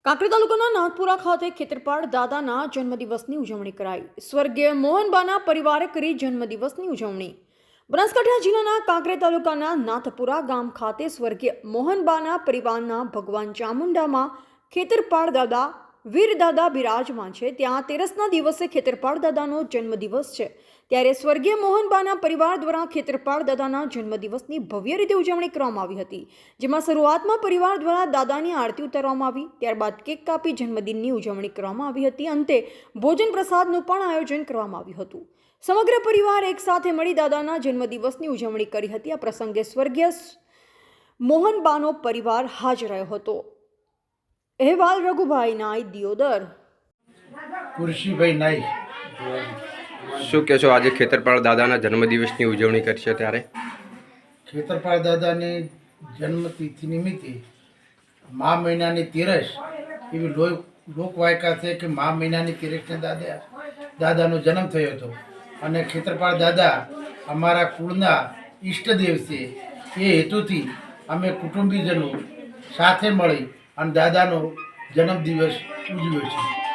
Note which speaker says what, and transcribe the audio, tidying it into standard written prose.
Speaker 1: કાંકરેજ તાલુકાના નાથપુરા ખાતે ખેતરપાળ દાદાના જન્મદિવસની ઉજવણી કરાઈ। સ્વર્ગીય મોહનબાના પરિવારે કરી જન્મદિવસની ઉજવણી। બનાસકાંઠા જિલ્લાના કાંકરેજ તાલુકાના નાથપુરા ગામ ખાતે સ્વર્ગીય મોહનબાના પરિવારના ભગવાન ચામુંડામાં ખેતરપાળ દાદા વીર દાદા બિરાજમાન છે। ત્યાં તેરસના દિવસે ખેતરપાળ દાદાનો જન્મદિવસ છે, ત્યારે સ્વર્ગીય મોહનબાના પરિવાર દ્વારા ખેતરપાળ દાદાના જન્મદિવસની ભવ્ય રીતે ઉજવણી કરવામાં આવી હતી, જેમાં શરૂઆતમાં પરિવાર દ્વારા દાદાની આરતી ઉતારવામાં આવી, ત્યારબાદ કેક કાપી જન્મદિનની ઉજવણી કરવામાં આવી હતી। અંતે ભોજન પ્રસાદનું પણ આયોજન કરવામાં આવ્યું હતું। સમગ્ર પરિવાર એક સાથે મળી દાદાના જન્મદિવસની ઉજવણી કરી હતી। આ પ્રસંગે સ્વર્ગીય મોહનબાનો પરિવાર હાજર રહ્યો હતો। અહેવાલ રઘુભાઈ નાઈ, દિયોદર।
Speaker 2: કુરશીભાઈ નાઈ।
Speaker 3: શું કહેશો, આજે ખેતરપાળ દાદાના જન્મદિવસની ઉજવણી કરશે ત્યારે?
Speaker 2: ખેતરપાળ દાદાની જન્મતિથિ નિમિત્તે મા મહિનાની તેરસ એવી લોકવાયકા છે કે મા મહિનાની તેરસને દાદાનો જન્મ થયો હતો અને ખેતરપાળ દાદા અમારા કુળના ઈષ્ટદેવ છે। એ હેતુથી અમે કુટુંબીજનો સાથે મળી અને દાદાનો જન્મદિવસ ઉજવ્યો છે।